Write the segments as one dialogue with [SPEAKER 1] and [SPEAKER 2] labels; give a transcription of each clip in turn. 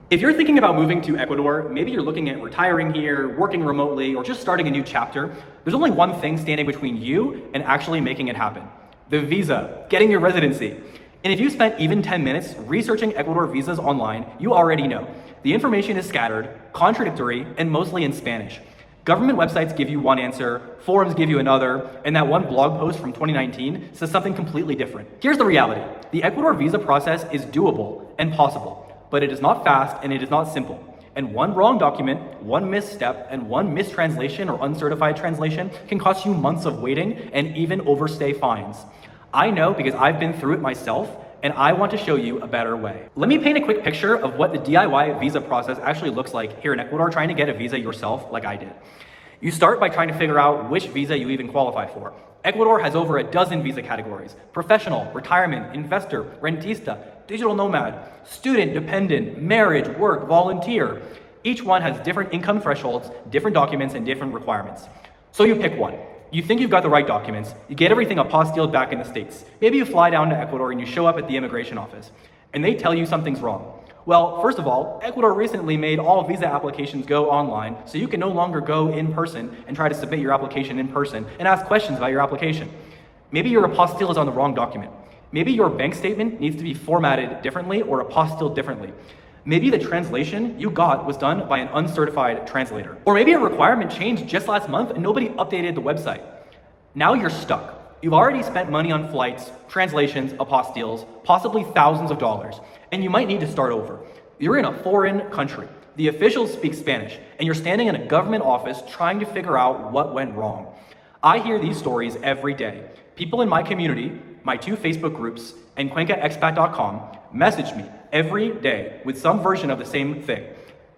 [SPEAKER 1] If you're thinking about moving to Ecuador, maybe you're looking at retiring here, working remotely, or just starting a new chapter, there's only one thing standing between you and actually making it happen: the visa, getting your residency. And if you spent even 10 minutes researching Ecuador visas online, you already know. The information is scattered, contradictory, and mostly in Spanish. Government websites give you one answer, forums give you another, and that one blog post from 2019 says something completely different. Here's the reality: the Ecuador visa process is doable and possible, but it is not fast and it is not simple. And one wrong document, one misstep, and one mistranslation or uncertified translation can cost you months of waiting and even overstay fines. I know because I've been through it myself, and I want to show you a better way. Let me paint a quick picture of what the DIY visa process actually looks like here in Ecuador, trying to get a visa yourself like I did. You start by trying to figure out which visa you even qualify for. Ecuador has over a dozen visa categories: professional, retirement, investor, rentista, digital nomad, student, dependent, marriage, work, volunteer. Each one has different income thresholds, different documents, and different requirements. So you pick one. You think you've got the right documents, you get everything apostilled back in the States. Maybe you fly down to Ecuador and you show up at the immigration office, and they tell you something's wrong. Well, first of all, Ecuador recently made all visa applications go online, so you can no longer go in person and try to submit your application in person and ask questions about your application. Maybe your apostille is on the wrong document. Maybe your bank statement needs to be formatted differently or apostilled differently. Maybe the translation you got was done by an uncertified translator. Or maybe a requirement changed just last month and nobody updated the website. Now you're stuck. You've already spent money on flights, translations, apostilles, possibly thousands of dollars, and you might need to start over. You're in a foreign country. The officials speak Spanish, and you're standing in a government office trying to figure out what went wrong. I hear these stories every day. People in my community, my 2 Facebook groups, and CuencaExpat.com message me every day with some version of the same thing.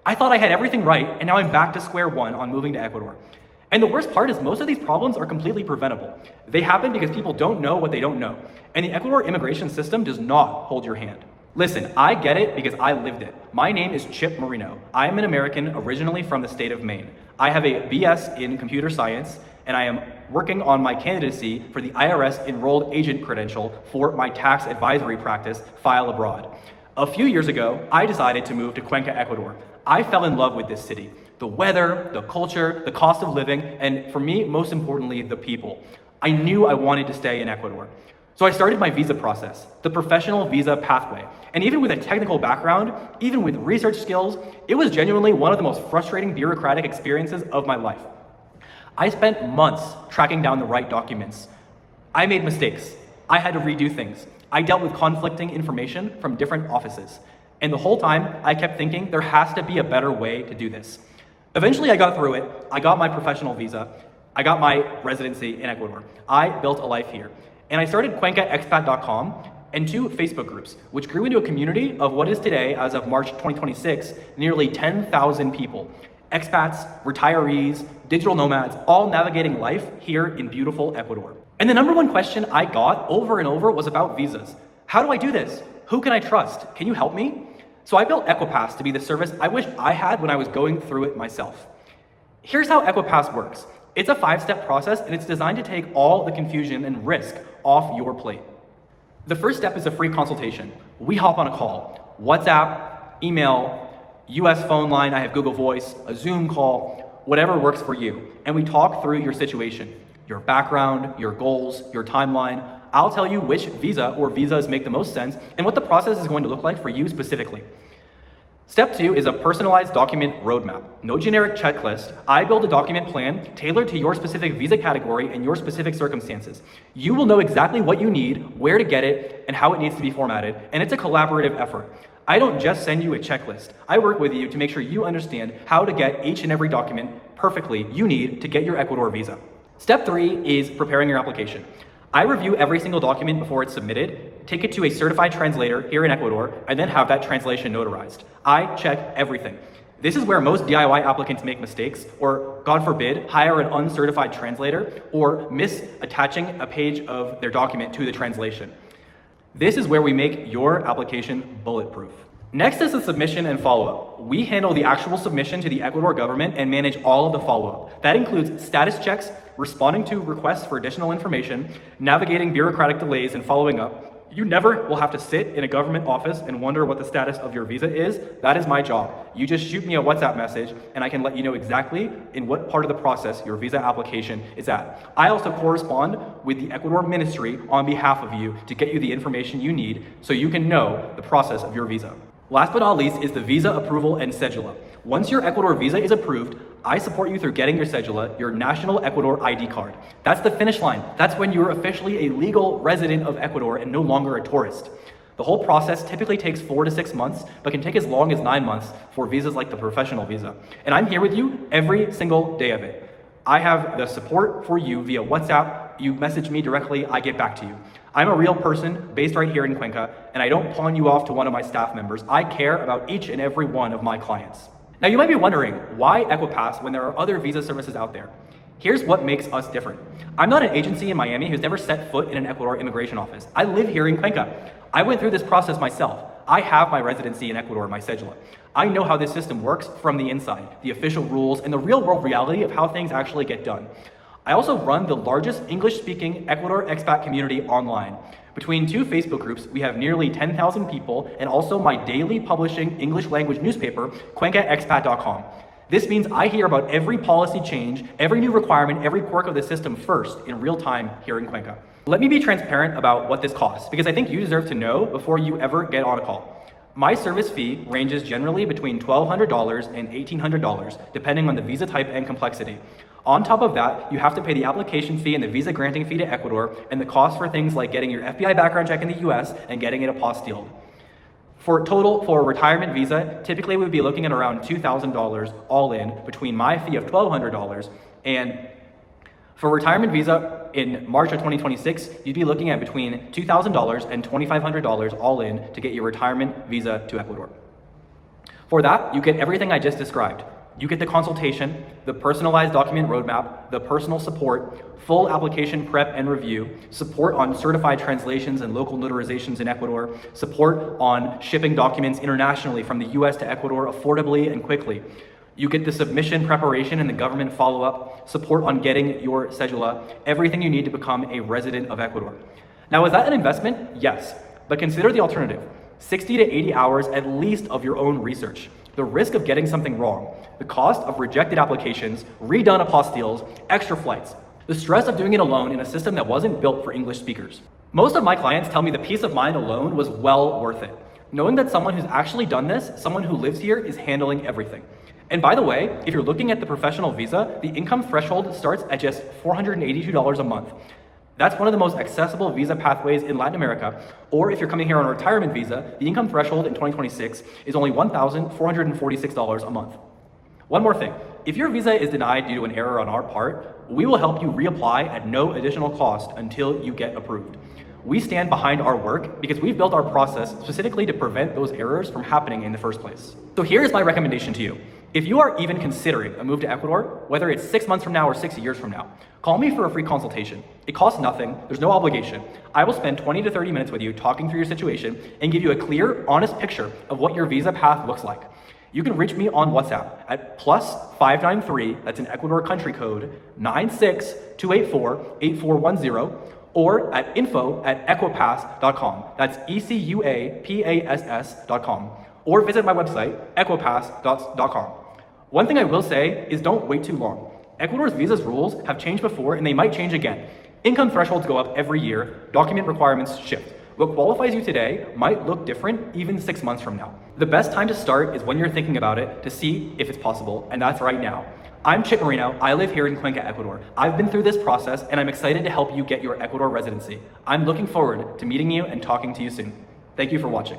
[SPEAKER 1] I thought I had everything right, and now I'm back to square one on moving to Ecuador. And the worst part is most of these problems are completely preventable. They happen because people don't know what they don't know. And the Ecuador immigration system does not hold your hand. Listen, I get it because I lived it. My name is Chip Marino. I am an American originally from the state of Maine. I have a BS in computer science, and I am working on my candidacy for the IRS enrolled agent credential for my tax advisory practice, File Abroad. A few years ago, I decided to move to Cuenca, Ecuador. I fell in love with this city. The weather, the culture, the cost of living, and for me, most importantly, the people. I knew I wanted to stay in Ecuador. So I started my visa process, the professional visa pathway. And even with a technical background, even with research skills, it was genuinely one of the most frustrating bureaucratic experiences of my life. I spent months tracking down the right documents. I made mistakes. I had to redo things. I dealt with conflicting information from different offices. And the whole time, I kept thinking there has to be a better way to do this. Eventually, I got through it. I got my professional visa. I got my residency in Ecuador. I built a life here. And I started CuencaExpat.com and 2 Facebook groups, which grew into a community of what is today, as of March 2026, nearly 10,000 people. Expats, retirees, digital nomads, all navigating life here in beautiful Ecuador. And the number one question I got over and over was about visas. How do I do this? Who can I trust? Can you help me? So I built EquiPass to be the service I wished I had when I was going through it myself. Here's how EquiPass works. It's a 5-step process, and it's designed to take all the confusion and risk off your plate. The first step is a free consultation. We hop on a call, WhatsApp, email, US phone line, I have Google Voice, a Zoom call, whatever works for you. And we talk through your situation, your background, your goals, your timeline. I'll tell you which visa or visas make the most sense and what the process is going to look like for you specifically. Step 2 is a personalized document roadmap. No generic checklist. I build a document plan tailored to your specific visa category and your specific circumstances. You will know exactly what you need, where to get it, and how it needs to be formatted, and it's a collaborative effort. I don't just send you a checklist. I work with you to make sure you understand how to get each and every document perfectly you need to get your Ecuador visa. Step 3 is preparing your application. I review every single document before it's submitted, take it to a certified translator here in Ecuador, and then have that translation notarized. I check everything. This is where most DIY applicants make mistakes, or God forbid, hire an uncertified translator, or miss attaching a page of their document to the translation. This is where we make your application bulletproof. Next is the submission and follow-up. We handle the actual submission to the Ecuador government and manage all of the follow-up. That includes status checks, responding to requests for additional information, navigating bureaucratic delays and following up, You never will have to sit in a government office and wonder what the status of your visa is. That is my job. You just shoot me a WhatsApp message and I can let you know exactly in what part of the process your visa application is at. I also correspond with the Ecuador ministry on behalf of you to get you the information you need so you can know the process of your visa. Last but not least is the visa approval and cedula. Once your Ecuador visa is approved, I support you through getting your cedula, your national Ecuador ID card. That's the finish line. That's when you're officially a legal resident of Ecuador and no longer a tourist. The whole process typically takes 4 to 6 months, but can take as long as 9 months for visas like the professional visa. And I'm here with you every single day of it. I have the support for you via WhatsApp. You message me directly, I get back to you. I'm a real person based right here in Cuenca, and I don't pawn you off to one of my staff members. I care about each and every one of my clients. Now you might be wondering, why EquiPass when there are other visa services out there? Here's what makes us different. I'm not an agency in Miami who's never set foot in an Ecuador immigration office. I live here in Cuenca. I went through this process myself. I have my residency in Ecuador, my cedula. I know how this system works from the inside, the official rules, and the real world reality of how things actually get done. I also run the largest English-speaking Ecuador expat community online. Between 2 Facebook groups, we have nearly 10,000 people, and also my daily publishing English language newspaper, cuencaexpat.com. This means I hear about every policy change, every new requirement, every quirk of the system first in real time here in Cuenca. Let me be transparent about what this costs, because I think you deserve to know before you ever get on a call. My service fee ranges generally between $1,200 and $1,800, depending on the visa type and complexity. On top of that, you have to pay the application fee and the visa granting fee to Ecuador, and the cost for things like getting your FBI background check in the US and getting it apostilled. For a retirement visa, typically we'd be looking at around $2,000 all in between my fee of $1,200 and for a retirement visa in March of 2026, you'd be looking at between $2,000 and $2,500 all in to get your retirement visa to Ecuador. For that, you get everything I just described. You get the consultation, the personalized document roadmap, the personal support, full application prep and review, support on certified translations and local notarizations in Ecuador, support on shipping documents internationally from the US to Ecuador affordably and quickly. You get the submission preparation and the government follow-up, support on getting your cedula, everything you need to become a resident of Ecuador. Now, is that an investment? Yes, but consider the alternative. 60 to 80 hours at least of your own research. The risk of getting something wrong, the cost of rejected applications, redone apostilles, extra flights, the stress of doing it alone in a system that wasn't built for English speakers. Most of my clients tell me the peace of mind alone was well worth it. Knowing that someone who's actually done this, someone who lives here, is handling everything. And by the way, if you're looking at the professional visa, the income threshold starts at just $482 a month. That's one of the most accessible visa pathways in Latin America. Or if you're coming here on a retirement visa, the income threshold in 2026 is only $1,446 a month. One more thing, if your visa is denied due to an error on our part, we will help you reapply at no additional cost until you get approved. We stand behind our work because we've built our process specifically to prevent those errors from happening in the first place. So here's my recommendation to you. If you are even considering a move to Ecuador, whether it's 6 months from now or 6 years from now, call me for a free consultation. It costs nothing, there's no obligation. I will spend 20 to 30 minutes with you talking through your situation and give you a clear, honest picture of what your visa path looks like. You can reach me on WhatsApp at +593, that's an Ecuador country code, 96-284-8410, or at info@equipass.com. That's ECUAPASS.com. Or visit my website, equipass.com. One thing I will say is don't wait too long. Ecuador's visa rules have changed before and they might change again. Income thresholds go up every year, document requirements shift. What qualifies you today might look different even 6 months from now. The best time to start is when you're thinking about it to see if it's possible, and that's right now. I'm Chip Marino, I live here in Cuenca, Ecuador. I've been through this process and I'm excited to help you get your Ecuador residency. I'm looking forward to meeting you and talking to you soon. Thank you for watching.